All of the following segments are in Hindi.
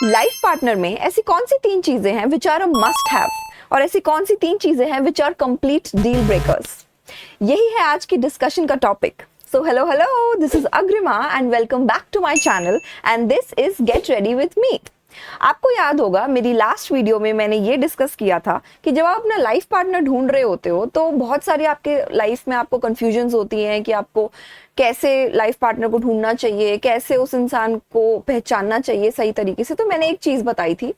लाइफ पार्टनर में ऐसी कौन सी 3 चीजें हैं which are a must have और ऐसी कौन सी 3 चीजें हैं which are complete deal breakers? यही है आज की डिस्कशन का topic. So hello, this is Agrima and welcome back to my channel and this is Get Ready with Me. आपको याद होगा मेरी लास्ट वीडियो में मैंने ये डिस्कस किया था कि जब आप अपना लाइफ पार्टनर ढूंढ रहे होते हो तो बहुत सारी आपके लाइफ में आपको कंफ्यूजन्स होती हैं कि आपको कैसे लाइफ पार्टनर को ढूंढना चाहिए, कैसे उस इंसान को पहचानना चाहिए सही तरीके से. तो मैंने एक चीज़ बताई थी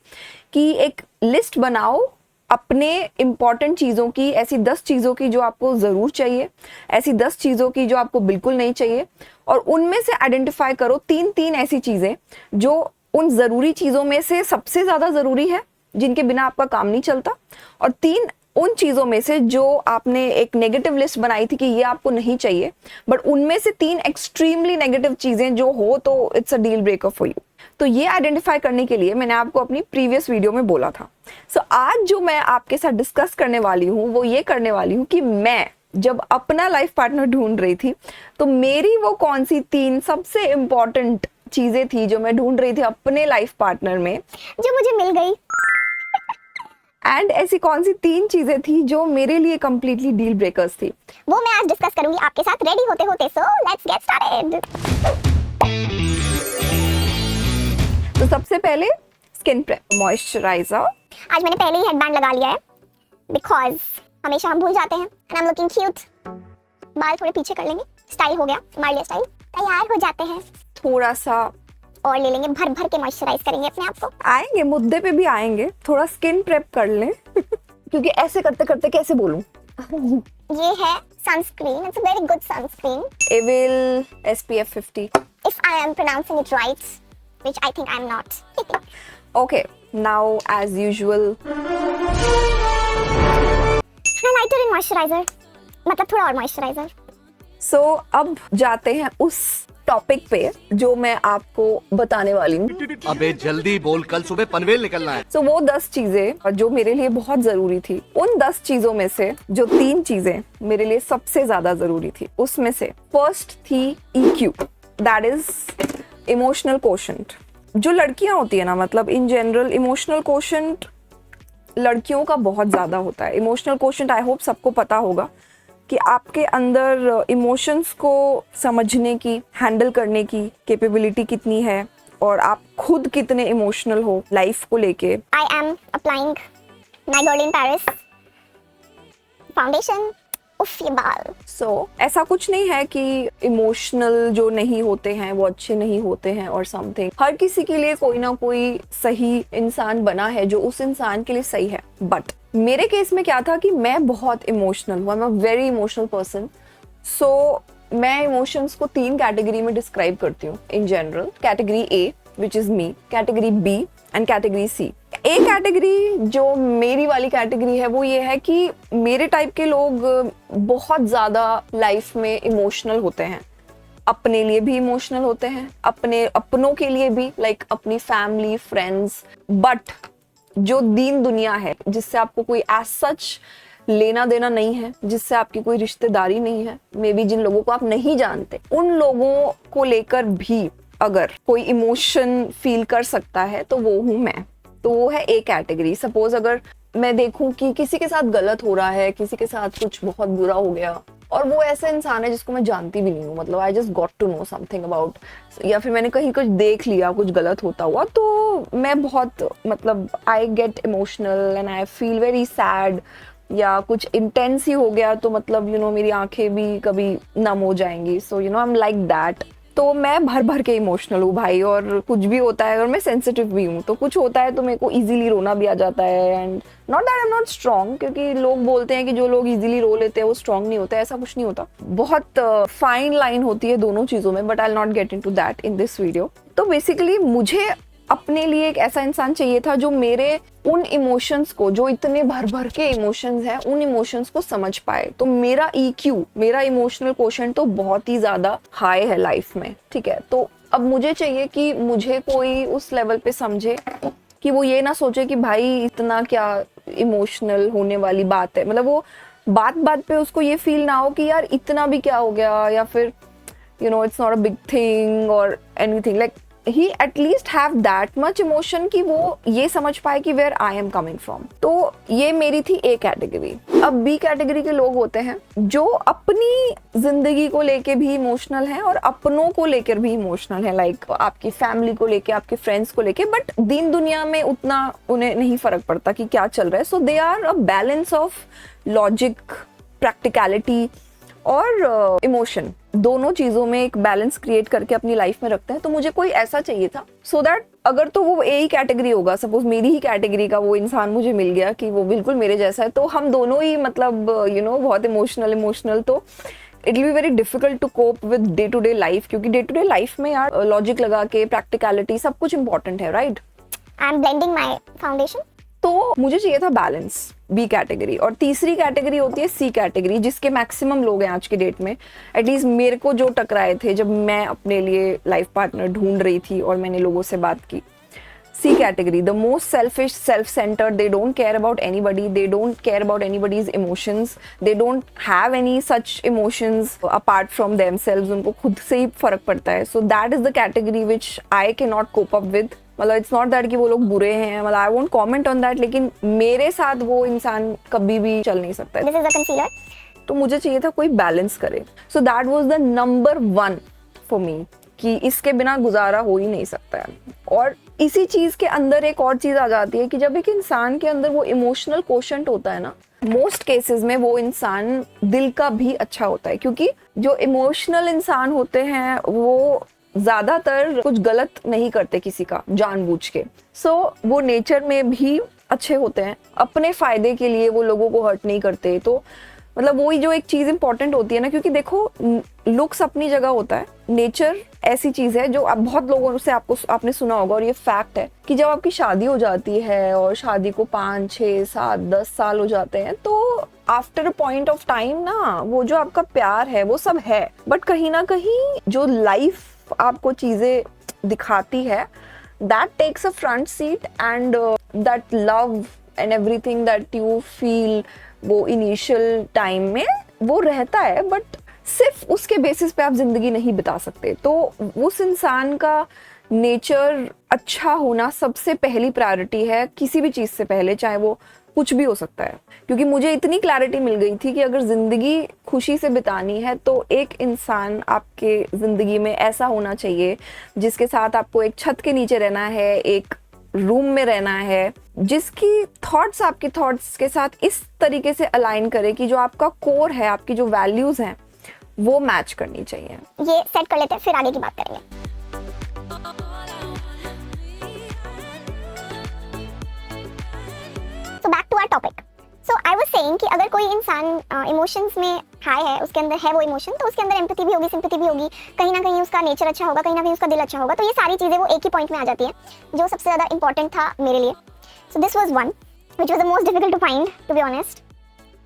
कि एक लिस्ट बनाओ अपने इम्पॉर्टेंट चीज़ों की, ऐसी 10 चीज़ों की जो आपको ज़रूर चाहिए, ऐसी 10 चीज़ों की जो आपको बिल्कुल नहीं चाहिए, और उनमें से आइडेंटिफाई करो 3 ऐसी चीज़ें जो उन ज़रूरी चीज़ों में से सबसे ज़्यादा ज़रूरी है, जिनके बिना आपका काम नहीं चलता, और 3 उन चीज़ों में से जो आपने एक नेगेटिव लिस्ट बनाई थी कि ये आपको नहीं चाहिए, बट उनमें से 3 एक्सट्रीमली नेगेटिव चीज़ें जो हो तो it's a deal breaker for you. तो ये आइडेंटिफाई करने के लिए मैंने आपको अपनी प्रीवियस वीडियो में बोला था. सो आज जो मैं आपके साथ डिस्कस करने वाली हूँ वो ये करने वाली हूँ कि मैं जब अपना लाइफ पार्टनर ढूंढ रही थी तो मेरी वो कौन सी 3 सबसे इम्पॉर्टेंट चीजें थी जो मैं ढूंढ रही थी अपने लाइफ पार्टनर में, जो मुझे मिल गई. एंड ऐसी कौन सी 3 चीजें थी जो मेरे लिए कंप्लीटली डील ब्रेकर्स थी, वो मैं आज डिस्कस करूंगी आपके साथ रेडी होते होते. So let's get started. तो सबसे पहले स्किन प्रेप मॉइस्चराइजर. आज मैंने पहले ही हेडबैंड लगा लिया है बिकॉज हमेशा हम भूल जाते हैं. And I am looking cute. बाल थोड़े पीछे कर लेंगे, स्टाइल हो गया, हमारे लिए स्टाइल तैयार हो जाते हैं. थोड़ा सा और ले लेंगे, भर भर के मॉइस्चराइज करेंगे अपने आप को. आएंगे, मुद्दे पे भी आएंगे. थोड़ा स्किन प्रेप कर लें क्योंकि ऐसे करते करते कैसे बोलूं. ये है sunscreen. It's a very good sunscreen. एविल SPF 50. If I am pronouncing it right, which I think I am not. Okay, now as usual. Highlighter and moisturiser, मतलब थोड़ा और मॉइस्चराइजर. So अब जाते हैं उस टॉपिक पे जो मैं आपको बताने वाली हूँ. अबे जल्दी बोल, कल सुबह पनवेल निकलना है. So वो 10 चीजें जो मेरे लिए बहुत जरूरी थी, उन 10 चीजों में से जो 3 चीजें मेरे लिए सबसे ज्यादा जरूरी थी, उसमें से फर्स्ट थी EQ, that is emotional quotient. जो लड़कियां होती है ना, मतलब इन जनरल इमोशनल कोशेंट लड़कियों का बहुत ज़्यादा होता है. इमोशनल कोशेंट आई होप सबको पता होगा कि आपके अंदर इमोशंस को समझने की, हैंडल करने की कैपेबिलिटी कितनी है और आप खुद कितने इमोशनल हो लाइफ को लेके. I am applying my girl in Paris foundation. उफ ये बाल. सो ऐसा कुछ नहीं है कि इमोशनल जो नहीं होते हैं वो अच्छे नहीं होते हैं और समथिंग. हर किसी के लिए कोई ना कोई सही इंसान बना है जो उस इंसान के लिए सही है. बट मेरे केस में क्या था कि मैं बहुत इमोशनल हूँ. I am a very emotional person. So मैं इमोशंस को 3 कैटेगरी में डिस्क्राइब करती हूँ in general. Category A which is me, category B and category C. A category जो मेरी वाली कैटेगरी है वो ये है कि मेरे टाइप के लोग बहुत ज़्यादा लाइफ में इमोशनल होते हैं. अपने लिए भी इमोशनल होते हैं, अपने अपनों के लिए भी, लाइक अपनी फैमिली, फ्रेंड्स. बट जो दीन दुनिया है जिससे आपको कोई एज सच लेना देना नहीं है, जिससे आपकी कोई रिश्तेदारी नहीं है, मे बी जिन लोगों को आप नहीं जानते, उन लोगों को लेकर भी अगर कोई इमोशन फील कर सकता है तो वो हूँ मैं. तो वो है ए कैटेगरी. सपोज अगर मैं देखूं कि किसी के साथ गलत हो रहा है, किसी के साथ कुछ बहुत बुरा हो गया और वो ऐसा इंसान है जिसको मैं जानती भी नहीं हूँ, मतलब I just got to know something about, या फिर मैंने कहीं कुछ देख लिया कुछ गलत होता हुआ, तो मैं बहुत, मतलब I get emotional and I feel very sad. या कुछ इंटेंस ही हो गया तो मतलब मेरी आंखें भी कभी नम हो जाएंगी. सो आई एम लाइक दैट. तो मैं भर भर के इमोशनल हूँ भाई, और कुछ भी होता है, और मैं सेंसिटिव भी हूँ, तो कुछ होता है तो मेरे को इजीली रोना भी आ जाता है. And not that I am not strong, क्योंकि लोग बोलते हैं कि जो लोग इजीली रो लेते हैं वो स्ट्रॉन्ग नहीं होता. ऐसा कुछ नहीं होता. बहुत फाइन लाइन होती है दोनों चीज़ों में, but I will not get into that in this video. तो बेसिकली मुझे अपने लिए एक ऐसा इंसान चाहिए था जो मेरे उन इमोशंस को, जो इतने भर भर के इमोशंस हैं, उन इमोशंस को समझ पाए. तो मेरा EQ, मेरा इमोशनल कोशेंट तो बहुत ही ज्यादा हाई है लाइफ में. ठीक है, तो अब मुझे चाहिए कि मुझे कोई उस लेवल पे समझे कि वो ये ना सोचे कि भाई इतना क्या इमोशनल होने वाली बात है. मतलब वो बात बात पे उसको ये फील ना हो कि यार इतना भी क्या हो गया, या फिर it's not a big thing or anything. Like ही at least have that much emotion कि वो ये समझ पाए कि where I am coming from. तो ये मेरी थी ए कैटेगरी। अब बी कैटेगरी के लोग होते हैं जो अपनी जिंदगी को लेके भी इमोशनल हैं और अपनों को लेकर भी इमोशनल है, लाइक आपकी फैमिली को लेके, आपके फ्रेंड्स को लेके, बट दीन दुनिया में उतना उन्हें नहीं फर्क पड़ता कि क्या चल रहा है। So they are a balance of logic, practicality और इमोशन, दोनों चीजों में एक बैलेंस क्रिएट करके अपनी लाइफ में रखते हैं। तो मुझे कोई ऐसा चाहिए था सो दैट अगर तो वो ए ही कैटेगरी होगा, सपोज मेरी ही कैटेगरी का वो इंसान मुझे मिल गया कि वो बिल्कुल मेरे जैसा है, तो हम दोनों ही मतलब बहुत इमोशनल, तो it will be very difficult to cope with day to day life, क्योंकि डे टू डे लाइफ में यार लॉजिक लगा के प्रैक्टिकलिटी सब कुछ इंपॉर्टेंट है, right? I am blending my foundation. तो मुझे चाहिए था बैलेंस, बी कैटेगरी। और तीसरी कैटेगरी होती है सी कैटेगरी, जिसके मैक्सिमम लोग हैं आज के डेट में। एटलीस्ट मेरे को जो टकराए थे जब मैं अपने लिए लाइफ पार्टनर ढूंढ रही थी और मैंने लोगों से बात की। C category, the most selfish, self centred, they don't care about anybody, they don't care about anybody's emotions, they don't have any such emotions apart from themselves, उनको खुद से ही फर्क पड़ता है। So that is the category which I can not cope up with. मतलब इट्स नॉट दैट कि वो लोग बुरे हैं, मतलब I won't comment on that, लेकिन मेरे साथ वो इंसान कभी भी चल नहीं सकता है। This is a concealer. तो मुझे चाहिए था कोई बैलेंस करे। So that was the number 1 for me कि इसके बिना गुजारा हो ही नहीं सकता है। और इसी चीज के अंदर एक और चीज आ जाती है कि जब एक इंसान के अंदर वो इमोशनल कोशेंट होता है ना, मोस्ट केसेस में वो इंसान दिल का भी अच्छा होता है, क्योंकि जो इमोशनल इंसान होते हैं वो ज्यादातर कुछ गलत नहीं करते किसी का जानबूझ के। सो वो नेचर में भी अच्छे होते हैं, अपने फायदे के लिए वो लोगों को हर्ट नहीं करते। तो मतलब वही जो एक चीज इंपॉर्टेंट होती है ना, क्योंकि देखो लुक्स अपनी जगह होता है, नेचर ऐसी चीज है जो आप बहुत लोगों से आपने सुना होगा, और ये फैक्ट है कि जब आपकी शादी हो जाती है और शादी को 5, 6, 7, 10 साल हो जाते हैं, तो after a point of time ना वो जो आपका प्यार है वो सब है, बट कहीं ना कहीं जो लाइफ आपको चीजें दिखाती है, that takes a front seat, and that love and everything that you feel वो इनिशियल टाइम में वो रहता है, बट सिर्फ उसके बेसिस पे आप जिंदगी नहीं बिता सकते। तो उस इंसान का नेचर अच्छा होना सबसे पहली प्रायोरिटी है, किसी भी चीज से पहले, चाहे वो कुछ भी हो सकता है। क्योंकि मुझे इतनी क्लैरिटी मिल गई थी कि अगर जिंदगी खुशी से बितानी है तो एक इंसान आपके जिंदगी में ऐसा होना चाहिए जिसके साथ आपको एक छत के नीचे रहना है, एक रूम में रहना है, जिसकी थॉट्स आपके थॉट्स के साथ इस तरीके से अलाइन करे कि जो आपका कोर है, आपकी जो वैल्यूज हैं वो मैच करनी चाहिए। ये सेट कर लेते हैं, फिर आगे की बात करेंगे। So back to our topic. So I was saying कि अगर कोई इंसान इमोशंस में हाई है, उसके अंदर है वो इमोशन, तो उसके अंदर एम्पैथी भी होगी, सिंपैथी भी होगी, कहीं ना कहीं उसका नेचर अच्छा होगा, कहीं ना कहीं उसका दिल अच्छा होगा। तो ये सारी चीज़ें वो एक ही पॉइंट में आ जाती हैं, जो सबसे ज़्यादा इंपॉर्टेंट था मेरे लिए। So this was one which was the most difficult to find, to be honest.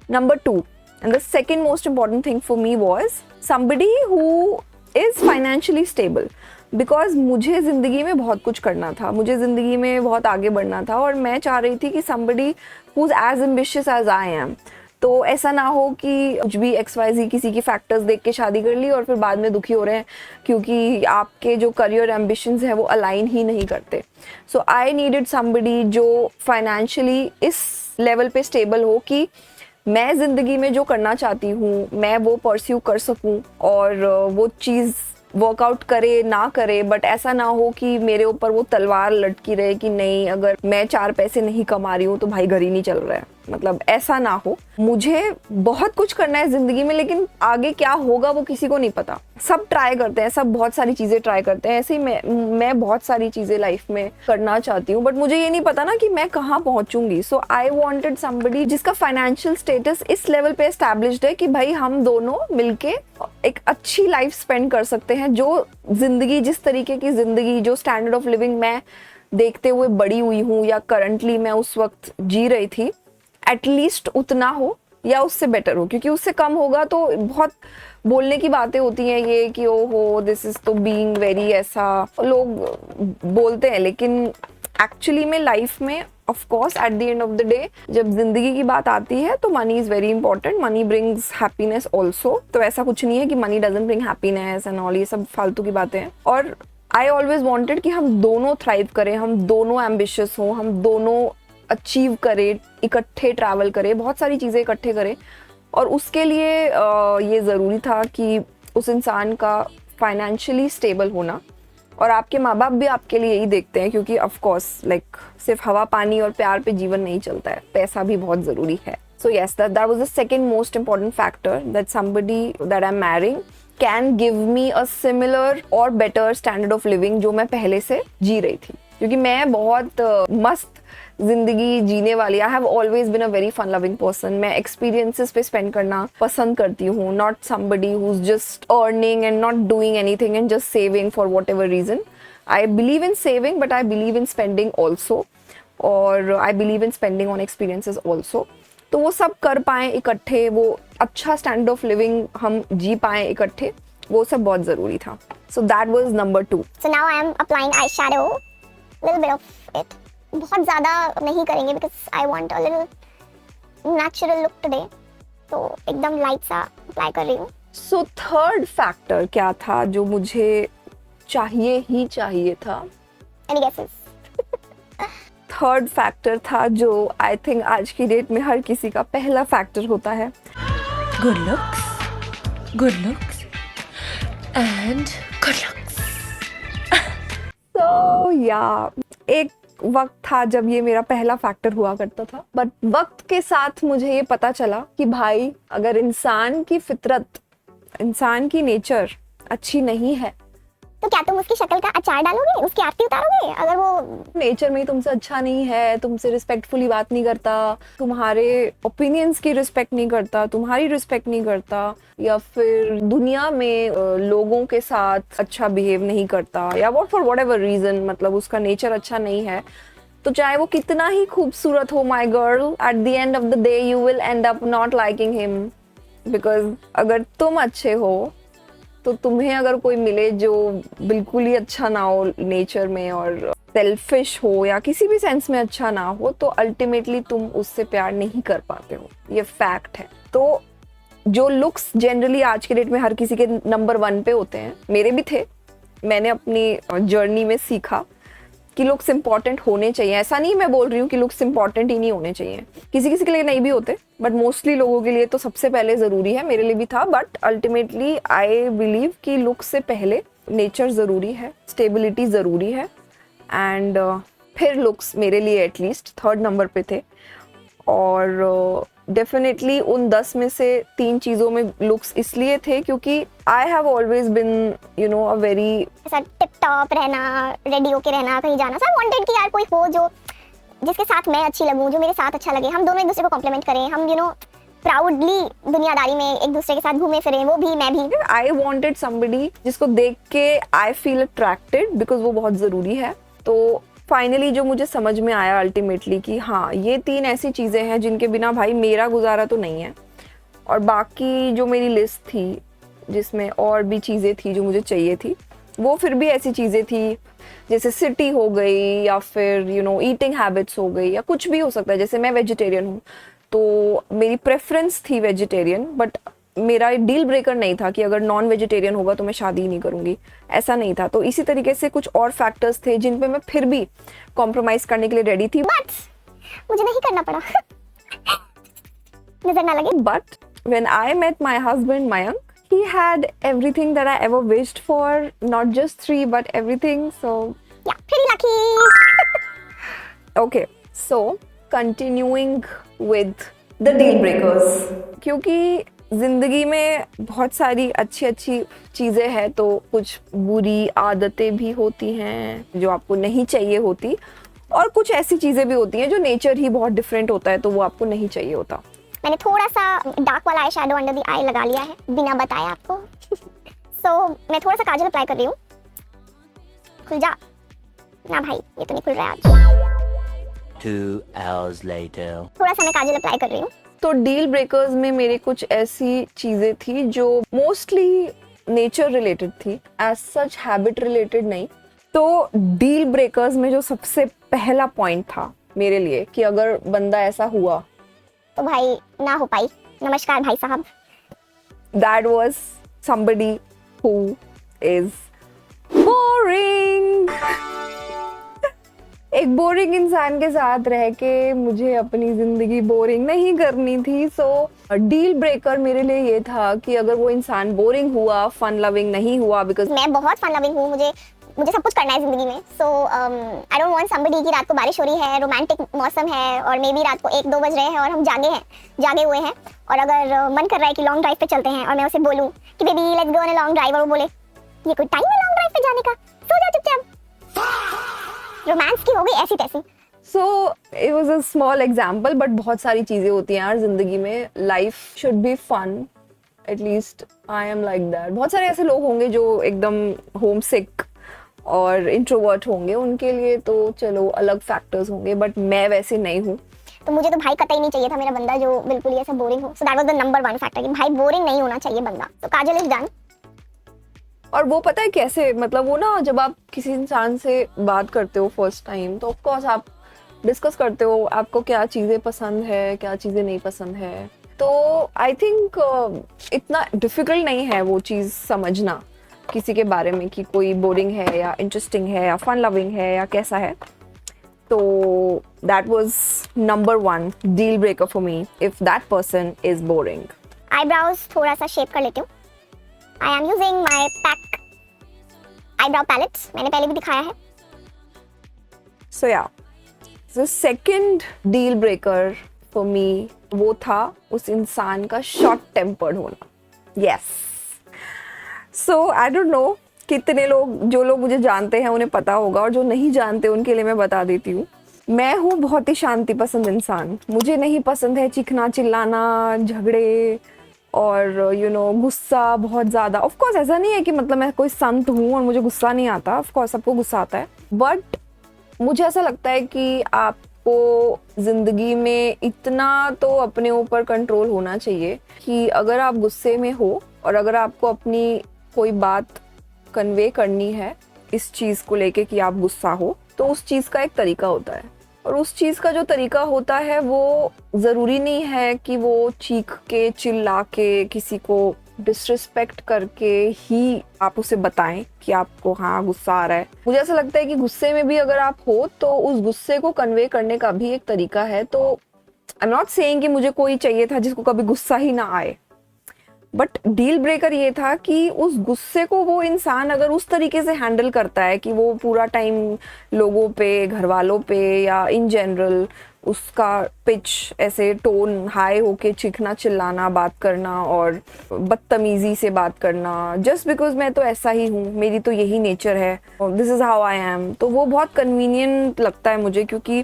Number 2, and the second most important thing for me was somebody who is financially stable. Because मुझे ज़िंदगी में बहुत कुछ करना था, मुझे ज़िंदगी में बहुत आगे बढ़ना था, और मैं चाह रही थी कि somebody who's as ambitious as I am. तो ऐसा ना हो कि कुछ भी XYZ किसी की फैक्टर्स देख के शादी कर ली और फिर बाद में दुखी हो रहे हैं क्योंकि आपके जो करियर एम्बिशंस हैं वो अलाइन ही नहीं करते। सो आई नीडेड somebody जो फाइनेंशियली इस लेवल पे स्टेबल हो कि मैं ज़िंदगी में जो करना चाहती हूँ मैं वो परस्यू कर सकूँ, और वो चीज़ वर्कआउट करे ना करे, बट ऐसा ना हो कि मेरे ऊपर वो तलवार लटकी रहे कि नहीं, अगर मैं 4 पैसे नहीं कमा रही हूँ तो भाई घर ही नहीं चल रहा है। मतलब ऐसा ना हो। मुझे बहुत कुछ करना है ज़िंदगी में, लेकिन आगे क्या होगा वो किसी को नहीं पता। सब ट्राई करते हैं, सब बहुत सारी चीज़ें ट्राई करते हैं। ऐसे ही मैं बहुत सारी चीज़ें लाइफ में करना चाहती हूँ, बट मुझे ये नहीं पता ना कि मैं कहाँ पहुँचूंगी। सो आई वॉन्टेड समबडी जिसका फाइनेंशियल स्टेटस इस लेवल पे एस्टैब्लिश्ड है कि भाई हम दोनों मिलके एक अच्छी लाइफ स्पेंड कर सकते हैं। जो जिंदगी, जिस तरीके की जिंदगी, जो स्टैंडर्ड ऑफ लिविंग मैं देखते हुए बड़ी हुई हूँ या करंटली मैं उस वक्त जी रही थी, एटलीस्ट उतना हो या उससे बेटर हो। क्योंकि उससे कम होगा तो बहुत बोलने की बातें होती हैं ये कि ओ हो दिस इज तो बीइंग वेरी, ऐसा लोग बोलते हैं, लेकिन एक्चुअली में लाइफ में of course at the end of the day जब जिंदगी की बात आती है तो money is very important, money brings happiness also. तो ऐसा कुछ नहीं है कि money doesn't bring happiness and all, ये सब फालतू की बातें हैं। और आई ऑलवेज वॉन्टेड कि हम दोनों थ्राइव करें, हम दोनों एम्बिशियस हों, हम दोनों अचीव करें, इकट्ठे ट्रैवल करें, बहुत सारी चीज़ें इकट्ठे करें। और उसके लिए ये ज़रूरी था कि उस इंसान का फाइनेंशियली स्टेबल होना, और आपके माँ बाप भी आपके लिए यही देखते हैं, क्योंकि ऑफ कोर्स लाइक सिर्फ हवा पानी और प्यार पे जीवन नहीं चलता है, पैसा भी बहुत ज़रूरी है। So yes, that was the second most important factor, that somebody that I am marrying can give me a similar और बेटर स्टैंडर्ड ऑफ लिविंग जो मैं पहले से जी रही थी। क्योंकि मैं बहुत मस्त जिंदगी जीने वाली, I have always been a very fun loving person. मैं एक्सपीरियंसेस पे स्पेंड करना पसंद करती हूँ, not somebody who is just earning and not doing anything and just saving for whatever reason. I believe in saving but I believe in spending also, और I believe in spending on experiences also. तो वो सब कर पाएँ इकट्ठे, वो अच्छा स्टैंडर्ड ऑफ लिविंग हम जी पाएँ इकट्ठे, वो सब बहुत ज़रूरी था। So that was number 2। So now I am applying eyeshadow, little bit of it. बहुत ज़्यादा नहीं करेंगे because I want a little natural look today. तो एकदम लाइट सा अप्लाई कर रही हूँ। सो थर्ड फैक्टर क्या था जो मुझे चाहिए था? Any guesses? थर्ड फैक्टर था जो आई थिंक आज की डेट में हर किसी का पहला फैक्टर होता है, Good looks, and good looks. तो या एक वक्त था जब ये मेरा पहला फैक्टर हुआ करता था, बट वक्त के साथ मुझे ये पता चला कि भाई अगर इंसान की फितरत, इंसान की नेचर अच्छी नहीं है तो क्या तुम उसकी शक्ल का अचार डालोगे, उसकी आरती उतारोगे? अगर वो नेचर में ही तुमसे अच्छा नहीं है, तुमसे रिस्पेक्टफुली बात नहीं करता, तुम्हारे ओपिनियंस की रिस्पेक्ट नहीं करता, तुम्हारी रिस्पेक्ट नहीं करता, या फिर दुनिया में लोगों के साथ अच्छा बिहेव नहीं करता, या फॉर वॉट एवर रीजन, मतलब उसका नेचर अच्छा नहीं है, तो चाहे वो कितना ही खूबसूरत हो माई girl, at the end of the day you will and up not liking him. Because अगर तुम अच्छे हो तो तुम्हें अगर कोई मिले जो बिल्कुल ही अच्छा ना हो नेचर में, और सेल्फिश हो या किसी भी सेंस में अच्छा ना हो, तो अल्टीमेटली तुम उससे प्यार नहीं कर पाते हो, ये फैक्ट है। तो जो लुक्स जनरली आज के डेट में हर किसी के नंबर 1 पे होते हैं, मेरे भी थे, मैंने अपनी जर्नी में सीखा कि लुक्स इंपॉर्टेंट होने चाहिए। ऐसा नहीं मैं बोल रही हूँ कि लुक्स इंपॉर्टेंट ही नहीं होने चाहिए, किसी किसी के लिए नहीं भी होते, बट मोस्टली लोगों के लिए तो सबसे पहले ज़रूरी है, मेरे लिए भी था। बट अल्टीमेटली आई बिलीव कि लुक्स से पहले नेचर ज़रूरी है, स्टेबिलिटी ज़रूरी है, एंड फिर लुक्स मेरे लिए एटलीस्ट थर्ड नंबर पे थे। और डेफिनेटली उन 10 में से 3 चीज़ों में लुक्स इसलिए थे क्योंकि आई have always bin you know a very ऐसा टिप टॉप रहना, रेडी होके रहना, कहीं जाना। सर वांटेड कि यार कोई हो जो जिसके साथ मैं अच्छी लगूं, जो मेरे साथ अच्छा लगे, हम दोनों एक दूसरे को कॉम्प्लीमेंट करें, हम प्राउडली दुनियादारी में एक दूसरे के साथ घूमे फिरें, वो भी मैं भी। आई वॉन्टेड समबडी जिसको देख के आई फील अट्रैक्टेड, बिकॉज वो बहुत ज़रूरी है। तो फाइनली जो मुझे समझ में आया अल्टीमेटली कि हाँ, ये 3 ऐसी चीज़ें हैं जिनके बिना भाई मेरा गुजारा तो नहीं है। और बाकी जो मेरी लिस्ट थी जिसमें और भी चीज़ें थी जो मुझे चाहिए थी, वो फिर भी ऐसी चीज़ें थी जैसे सिटी हो गई, या फिर ईटिंग हैबिट्स हो गई, या कुछ भी हो सकता है। जैसे मैं वेजिटेरियन हूँ तो मेरी प्रेफरेंस थी वेजिटेरियन, बट मेरा डील ब्रेकर नहीं था कि अगर नॉन वेजिटेरियन होगा तो मैं शादी ही नहीं करूँगी, ऐसा नहीं था। तो इसी तरीके से कुछ और फैक्टर्स थे जिन पे मैं फिर भी कॉम्प्रोमाइज़ करने के लिए रेडी थी, बट मुझे नहीं करना पड़ा। नजर ना लगे। But when I met my husband Mayank, he had everything that I ever wished for, not just 3 but everything. So या फिर lucky. okay, so continuing with the deal breakers, क्योंकि जिंदगी में बहुत सारी अच्छी अच्छी चीज़ें हैं तो कुछ बुरी आदतें भी होती हैं जो आपको नहीं चाहिए होती, और कुछ ऐसी चीज़ें भी होती हैं जो नेचर ही बहुत डिफरेंट होता है तो वो आपको नहीं चाहिए होता। मैंने थोड़ा सा डार्क वाला आई शैडो अंडर द आई लगा लिया है बिना बताए आपको। सो मैं थोड़ा सा काजल अप्लाई कर रही हूँ। खुल जा ना भाई, ये तो नहीं खुल रहा है आज। 2 hours later. थोड़ा सा मैं काजल अप्लाई कर रही हूँ। तो डील ब्रेकर्स में मेरे कुछ ऐसी चीज़ें थी जो मोस्टली नेचर रिलेटेड थी, एज सच हैबिट रिलेटेड नहीं। तो डील ब्रेकर्स में जो सबसे पहला पॉइंट था मेरे लिए कि अगर बंदा ऐसा हुआ तो भाई ना हो पाई, नमस्कार भाई साहब। that was somebody who is boring. एक बोरिंग इंसान के साथ रह के मुझे अपनी जिंदगी बोरिंग नहीं करनी थी। सो डील ब्रेकर मेरे लिए ये था कि अगर वो इंसान बोरिंग हुआ, फन लविंग नहीं हुआ, बिकॉज मैं बहुत फन लविंग हूँ, मुझे सब कुछ करना है जिंदगी में। सो आई डोंट वांट समबडी कि रात को बारिश हो रही है, रोमांटिक मौसम है और मे बी रात को 1-2 बज रहे हैं और हम जागे हुए हैं, और अगर मन कर रहा है कि लॉन्ग ड्राइव पे चलते हैं और मैं उसे बोलूं कि baby let's go on a long drive, और वो बोले ये कोई टाइम है लॉन्ग ड्राइव पे जाने का, सो जा चुपचाप। रोमांस की हो गई ऐसी तैसी। So it was a small example, but बहुत सारी चीजें होती हैं यार जिंदगी में। Life should be fun, at least I am like that. बहुत सारे ऐसे लोग होंगे जो एकदम होम सिक और इंट्रोवर्ट होंगे, उनके लिए तो चलो अलग फैक्टर्स होंगे, बट मैं वैसे नहीं हूँ। तो मुझे तो भाई कतई नहीं चाहिए था मेरा बंदा जो बिल्कुल ही ऐसा बोरिंग हो। So that was the number 1 factor कि भाई बोरिंग नहीं होना चाहिए बंदा। तो काजल इज डन। और वो पता है कैसे, मतलब वो ना जब आप किसी इंसान से बात करते हो फर्स्ट टाइम, तो ऑफ कोर्स आप डिस्कस करते हो आपको क्या चीज़ें पसंद है, क्या चीज़ें नहीं पसंद है। तो आई थिंक इतना डिफिकल्ट नहीं है वो चीज़ समझना किसी के बारे में कि कोई बोरिंग है या इंटरेस्टिंग है या फन लविंग है या कैसा है। तो that was number 1 deal breaker for me, if that person is boring. Eyebrows थोड़ा सा शेप कर लेती हूँ। I am using my pack eyebrow palettes, मैंने पहले भी दिखाया है। So yeah the second deal breaker for me वो था उस इंसान का शॉर्ट टेम्पर्ड होना। Yes, so I don't know कितने लोग, जो लोग मुझे जानते हैं उन्हें पता होगा, और जो नहीं जानते उनके लिए मैं बता देती हूँ। मैं हूँ बहुत ही शांति पसंद इंसान। मुझे नहीं पसंद है चीखना चिल्लाना, झगड़े और गुस्सा बहुत ज़्यादा। ऑफ कोर्स ऐसा नहीं है कि मतलब मैं कोई संत हूँ और मुझे गुस्सा नहीं आता, ऑफ कोर्स सबको गुस्सा आता है, बट मुझे ऐसा लगता है कि आपको ज़िंदगी में इतना तो अपने ऊपर कंट्रोल होना चाहिए कि अगर आप गुस्से में हो और अगर आपको अपनी कोई बात कन्वे करनी है इस चीज़ को लेके कि आप गुस्सा हो, तो उस चीज़ का एक तरीका होता है, और उस चीज़ का जो तरीका होता है वो ज़रूरी नहीं है कि वो चीख के चिल्ला के किसी को डिसरिस्पेक्ट करके ही आप उसे बताएं कि आपको हाँ गुस्सा आ रहा है। मुझे ऐसा लगता है कि गुस्से में भी अगर आप हो तो उस गुस्से को कन्वे करने का भी एक तरीका है। तो आई एम नॉट सेइंग कि मुझे कोई चाहिए था जिसको कभी गुस्सा ही ना आए, बट डील ब्रेकर ये था कि उस गुस्से को वो इंसान अगर उस तरीके से हैंडल करता है कि वो पूरा टाइम लोगों पे, घर वालों पे या इन जनरल उसका पिच ऐसे टोन हाई होके चीखना चिल्लाना, बात करना और बदतमीजी से बात करना, जस्ट बिकॉज मैं तो ऐसा ही हूँ, मेरी तो यही नेचर है, this is how I am, तो वो बहुत कन्वीनियंट लगता है मुझे। क्योंकि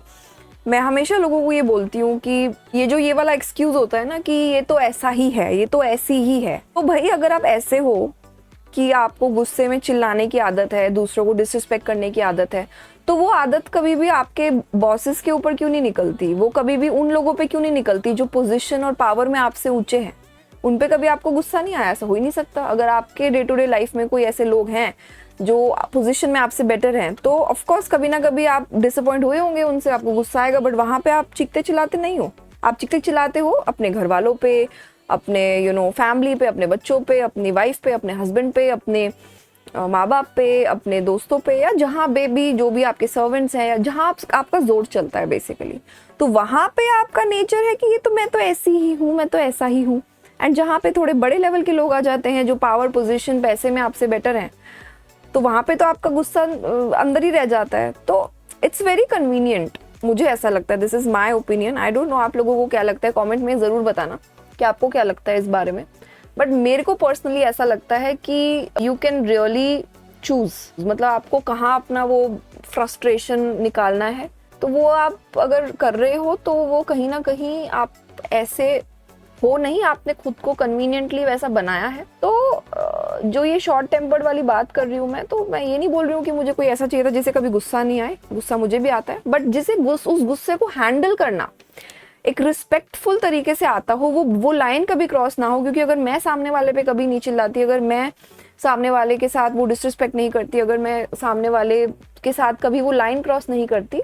मैं हमेशा लोगों को ये बोलती हूँ कि ये वाला एक्सक्यूज़ होता है ना कि ये तो ऐसा ही है, ये तो ऐसी ही है, तो भाई अगर आप ऐसे हो कि आपको गुस्से में चिल्लाने की आदत है, दूसरों को डिसरिस्पेक्ट करने की आदत है, तो वो आदत कभी भी आपके बॉसेस के ऊपर क्यों नहीं निकलती? वो कभी भी उन लोगों पे क्यों नहीं निकलती जो पोजीशन और पावर में आपसे ऊंचे हैं? उन पे कभी आपको गुस्सा नहीं आया? ऐसा हो ही नहीं सकता। अगर आपके डे टू डे लाइफ में कोई ऐसे लोग हैं जो पोजीशन में आपसे बेटर हैं, तो ऑफ कोर्स कभी ना कभी आप डिसअपॉइंट हुए होंगे उनसे, आपको गुस्सा आएगा, बट वहाँ पे आप चीखते चिल्लाते नहीं हो। आप चीखते चिल्लाते हो अपने घर वालों पे, अपने फैमिली पे, अपने बच्चों पे, अपनी वाइफ पे, अपने हस्बैंड पे, अपने माँ बाप पे, अपने दोस्तों पे, या जहाँ भी जो भी आपके सर्वेंट्स हैं, या जहाँ आपका जोर चलता है बेसिकली, तो वहाँ पे आपका नेचर है कि ये तो मैं तो ऐसी ही हूँ, मैं तो ऐसा ही हूँ। एंड जहाँ पे थोड़े बड़े लेवल के लोग आ जाते हैं जो पावर पोजीशन पैसे में आपसे बेटर हैं, तो वहाँ पे तो आपका गुस्सा अंदर ही रह जाता है। तो इट्स वेरी कन्वीनियंट, मुझे ऐसा लगता है। This is my opinion. I don't no आप लोगों को क्या लगता है, कमेंट में ज़रूर बताना कि आपको क्या लगता है इस बारे में। बट मेरे को पर्सनली ऐसा लगता है कि यू कैन रियली चूज़, मतलब आपको कहाँ अपना वो फ्रस्ट्रेशन निकालना है, तो वो आप अगर कर रहे हो तो वो कहीं ना कहीं आप ऐसे हो नहीं, आपने खुद को कन्वीनियंटली वैसा बनाया है। तो जो ये शॉर्ट टेम्पर्ड वाली बात कर रही हूँ मैं, तो मैं ये नहीं बोल रही हूँ कि मुझे कोई ऐसा चाहिए था जिसे कभी गुस्सा नहीं आए, गुस्सा मुझे भी आता है, बट जिसे उस गुस्से को हैंडल करना एक रिस्पेक्टफुल तरीके से आता हो, वो लाइन कभी क्रॉस ना हो। क्योंकि अगर मैं सामने वाले पे कभी नहीं चिल्लाती, अगर मैं सामने वाले के साथ वो डिसरिस्पेक्ट नहीं करती, अगर मैं सामने वाले के साथ कभी वो लाइन क्रॉस नहीं करती,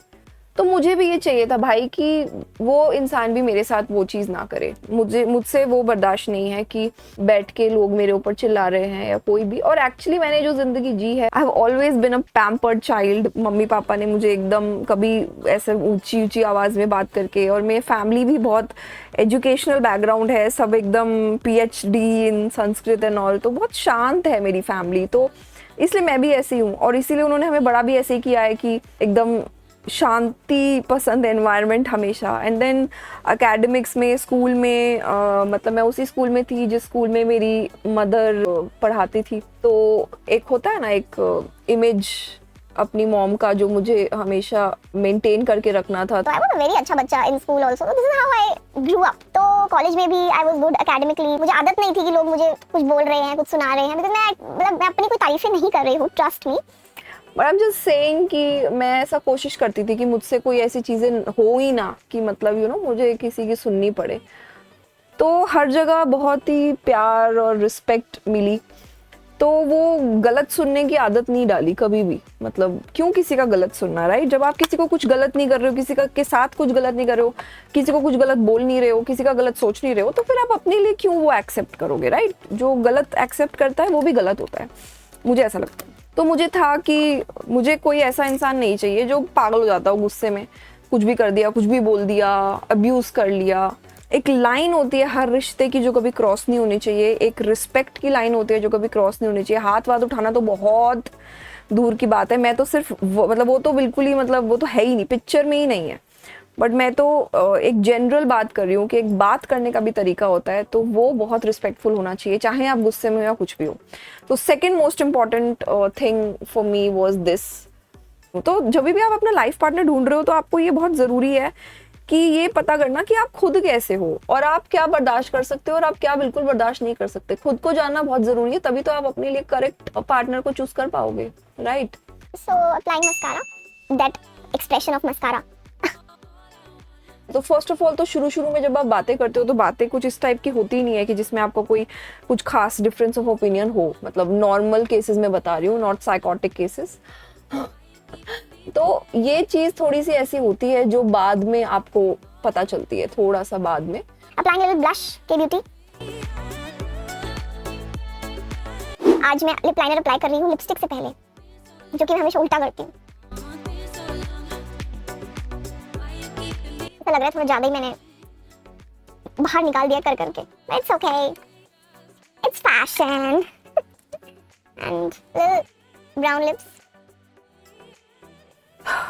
तो मुझे भी ये चाहिए था भाई कि वो इंसान भी मेरे साथ वो चीज़ ना करे। मुझसे वो बर्दाश्त नहीं है कि बैठ के लोग मेरे ऊपर चिल्ला रहे हैं या कोई भी। और एक्चुअली मैंने जो ज़िंदगी जी है, आई have always been a pampered child. Mummy papa ने मुझे एकदम कभी ऐसे ऊंची ऊंची आवाज़ में बात करके, और मेरी फैमिली भी बहुत एजुकेशनल बैकग्राउंड है, सब एकदम PhD in Sanskrit and all, तो बहुत शांत है मेरी फैमिली। तो इसलिए मैं भी ऐसी हूँ, और इसीलिए उन्होंने हमें बड़ा भी ऐसे ही किया है कि एकदम शांति पसंद एनवायरनमेंट हमेशा। एंड देन एकेडमिक्स में, स्कूल में मतलब मैं उसी स्कूल में थी जिस स्कूल में मेरी मदर पढ़ाती थी। तो एक होता है ना एक इमेज अपनी मॉम का जो मुझे हमेशा मेंटेन करके रखना था। तो आई वाज अ वेरी अच्छा बच्चा in school also, this is how I grew up. तो कॉलेज में भी आई वाज गुड एकेडमिकली। मुझे आदत नहीं थी कि लोग मुझे कुछ बोल रहे हैं, कुछ सुना रहे हैं, बिकॉज़ मैं अपनी कोई तारीफें नहीं कर रही हूँ, trust me. But I am just saying कि मैं ऐसा कोशिश करती थी कि मुझसे कोई ऐसी चीज़ें हो ही ना कि मतलब मुझे किसी की सुननी पड़े। तो हर जगह बहुत ही प्यार और रिस्पेक्ट मिली, तो वो गलत सुनने की आदत नहीं डाली कभी भी। मतलब क्यों किसी का गलत सुनना, राइट? जब आप किसी को कुछ गलत नहीं कर रहे हो, किसी का के साथ कुछ गलत नहीं कर रहे हो, किसी को कुछ गलत बोल नहीं रहे हो, किसी का गलत सोच नहीं रहे हो, तो फिर आप अपने लिए क्यों वो एक्सेप्ट करोगे, राइट? जो गलत एक्सेप्ट करता है वो भी गलत होता है, मुझे ऐसा लगता है। तो मुझे था कि मुझे कोई ऐसा इंसान नहीं चाहिए जो पागल हो जाता हो गुस्से में, कुछ भी कर दिया, कुछ भी बोल दिया, अब्यूज़ कर लिया। एक लाइन होती है हर रिश्ते की जो कभी क्रॉस नहीं होनी चाहिए, एक रिस्पेक्ट की लाइन होती है जो कभी क्रॉस नहीं होनी चाहिए। हाथ वाथ उठाना तो बहुत दूर की बात है। मैं तो सिर्फ वो तो बिल्कुल ही वो तो है ही नहीं, पिक्चर में ही नहीं है। बट मैं तो एक जनरल बात कर रही हूँ कि एक बात करने का भी तरीका होता है, तो वो बहुत रिस्पेक्टफुल होना चाहिए, चाहे आप गुस्से में हो या कुछ भी हो। तो second most important thing for me was this. तो जब भी आप अपना लाइफ पार्टनर ढूंढ रहे हो तो आपको ये बहुत ज़रूरी है कि ये पता करना कि आप खुद कैसे हो, और आप क्या बर्दाश्त कर सकते हो और आप क्या बिल्कुल बर्दाश्त नहीं कर सकते। खुद को जानना बहुत ज़रूरी है, तभी तो आप अपने लिए करेक्ट पार्टनर को चूज कर पाओगे, right? So applying mascara, that expression of mascara. तो फर्स्ट ऑफ ऑल तो शुरू में जब आप बातें करते हो तो बातें कुछ इस टाइप की होती ही नहीं है कि जिसमें आपको कोई कुछ खास डिफरेंस ऑफ ओपिनियन हो। मतलब नॉर्मल केसेस में बता रही हूँ, नॉट साइकोटिक केसेस। तो ये चीज़ थोड़ी सी ऐसी होती है जो बाद में आपको पता चलती है, थोड़ा सा बाद में। अप्लाइंग लिटिल ब्लश के ब्यूटी। आज मैं लिप लाइनर अप्लाई कर रही हूँ लिपस्टिक से पहले, जो कि मैं हमेशा उल्टा करती हूँ। ऐसा लग रहा है थोड़ा ज्यादा ही मैंने बाहर निकाल दिया कर करके। It's okay, it's fashion. And brown lips.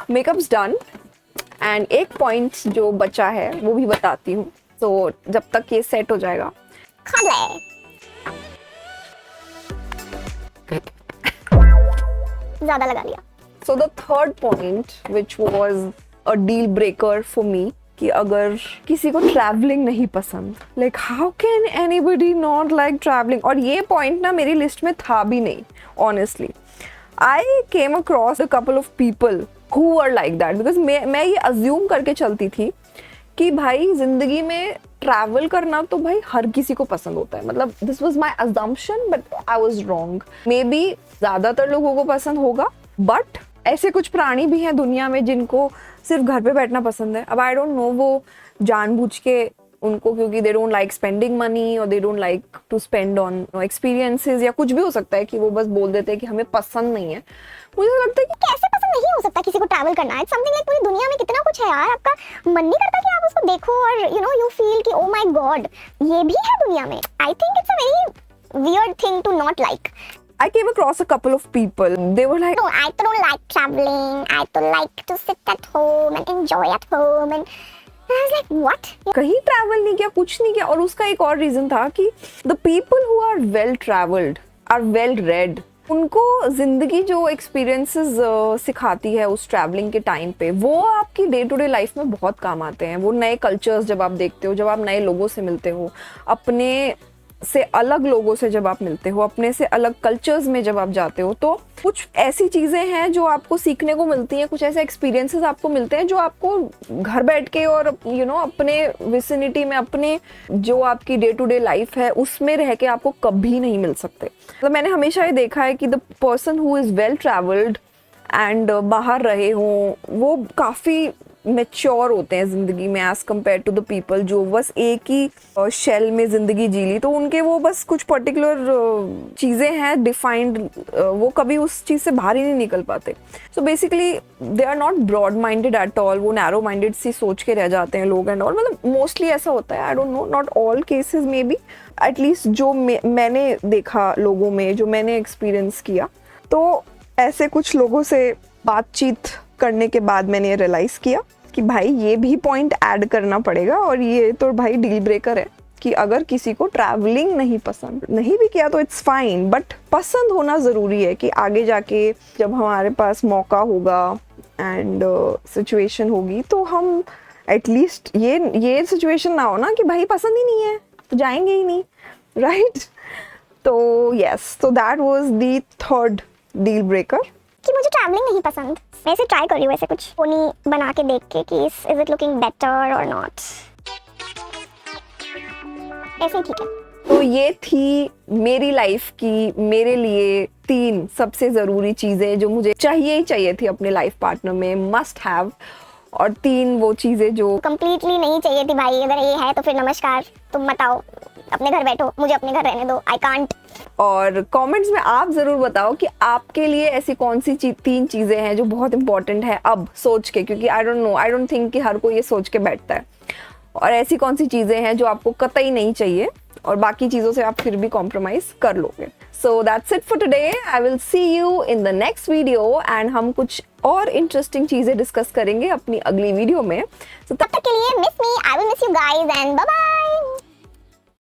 Makeups done, and एक पॉइंट जो बचा है वो भी बताती हूँ। तो जब तक ये सेट हो जाएगा, खा ले। ज्यादा लगा लिया। So the third point which was a deal breaker for मी, कि अगर किसी को ट्रैवलिंग नहीं पसंद, like how can anybody not like travelling. और ये पॉइंट ना मेरी लिस्ट में था भी नहीं, honestly. I came across a couple of people who are like that, because मैं ये अज्यूम करके चलती थी कि भाई जिंदगी में ट्रैवल करना तो भाई हर किसी को पसंद होता है। मतलब this was my assumption, but I was wrong. May be ज़्यादातर लोगों को पसंद होगा, बट ऐसे कुछ प्राणी भी हैं दुनिया में जिनको सिर्फ घर पे बैठना पसंद है। अब आई डोंट नो वो जानबूझ के उनको, क्योंकि they don't like spending money और they don't like to spend on experiences, या कुछ भी हो सकता है कि वो बस बोल देते हैं कि हमें पसंद नहीं है। मुझे तो लगता है कि कैसे पसंद नहीं हो सकता किसी को ट्रैवल करना। इट्स समथिंग लाइक पूरी दुनिया में कितना कुछ है यार, आपका मन नहीं करता कि आप उसको देखो और यू फील कि ओ माय गॉड ये भी है दुनिया में। I think it's a very weird thing to not like. I came across a couple of people. They were like, No, I don't like traveling. I don't like to sit at home and enjoy at home. And I was like, what? कहीं ट्रैवल नहीं किया, कुछ नहीं किया। और उसका एक और रीजन था कि the people who are well traveled are well read. उनको जिंदगी जो एक्सपीरियंसेस सिखाती है उस ट्रैवलिंग के टाइम पे, वो आपकी डे टू डे लाइफ में बहुत काम आते हैं। वो नए कल्चर्स जब आप देखते हो, जब आप नए लोगों से मिलते हो, अपने से अलग लोगों से जब आप मिलते हो, अपने से अलग कल्चर्स में जब आप जाते हो, तो कुछ ऐसी चीज़ें हैं जो आपको सीखने को मिलती हैं, कुछ ऐसे एक्सपीरियंसेस आपको मिलते हैं जो आपको घर बैठ के और अपने विसिनिटी में, अपने जो आपकी डे टू डे लाइफ है उसमें रह के आपको कभी नहीं मिल सकते। मतलब मैंने हमेशा ये देखा है कि the person who is well travelled and बाहर रहे हों, वो काफ़ी मेच्योर होते हैं ज़िंदगी में as compare to the people जो बस एक ही शेल में ज़िंदगी जी ली, तो उनके वो बस कुछ पर्टिकुलर चीज़ें हैं डिफाइंड, वो कभी उस चीज़ से बाहर ही नहीं निकल पाते. So basically they are not broad minded at all, वो नैरो माइंडेड सी सोच के रह जाते हैं लोग एंड ऑल. मतलब मोस्टली ऐसा होता है, आई don't no, not all cases में बी, एटलीस्ट जो मैंने देखा लोगों में, जो मैंने एक्सपीरियंस किया. तो ऐसे कुछ लोगों से बातचीत करने के बाद मैंने रियलाइज़ किया कि भाई ये भी पॉइंट ऐड करना पड़ेगा, और ये तो भाई डील ब्रेकर है कि अगर किसी को ट्रैवलिंग नहीं पसंद, नहीं भी किया तो इट्स फाइन, बट पसंद होना ज़रूरी है कि आगे जाके जब हमारे पास मौका होगा एंड सिचुएशन होगी तो हम एटलीस्ट ये सिचुएशन ना हो ना कि भाई पसंद ही नहीं है तो जाएंगे ही नहीं, राइट? तो यस, तो that was the third deal breaker कि मुझे ट्रैवलिंग नहीं पसंद. मैं इसे ट्राई कर रही हूँ ऐसे कुछ पोनी बना के देख के कि इज इट लुकिंग बेटर और नॉट. ऐसे ही ठीक है. तो ये थी मेरी लाइफ की मेरे लिए 3 सबसे ज़रूरी चीज़ें जो मुझे चाहिए ही चाहिए थी अपने लाइफ पार्टनर में, मस्ट हैव. और 3 वो चीज़ें जो कंप्लीटली नहीं चाहिए थी भाई. अगर ये है तो फिर नमस्कार, तुम बताओ, अपने घर बैठो, मुझे अपने घर रहने दो, आई कांट. और कमेंट्स में आप ज़रूर बताओ कि आपके लिए ऐसी कौन सी 3 चीज़ें हैं जो बहुत इंपॉर्टेंट है अब सोच के, क्योंकि आई डोंट थिंक कि हर कोई ये सोच के बैठता है. और ऐसी कौन सी चीज़ें हैं जो आपको कतई नहीं चाहिए और बाकी चीज़ों से आप फिर भी कॉम्प्रोमाइज़ कर लोगे. So that's it for today. I will see you in the next video and हम कुछ और इंटरेस्टिंग चीज़ें डिस्कस करेंगे अपनी अगली वीडियो में. So, तब तक के लिए miss me, I will miss you guys and bye bye.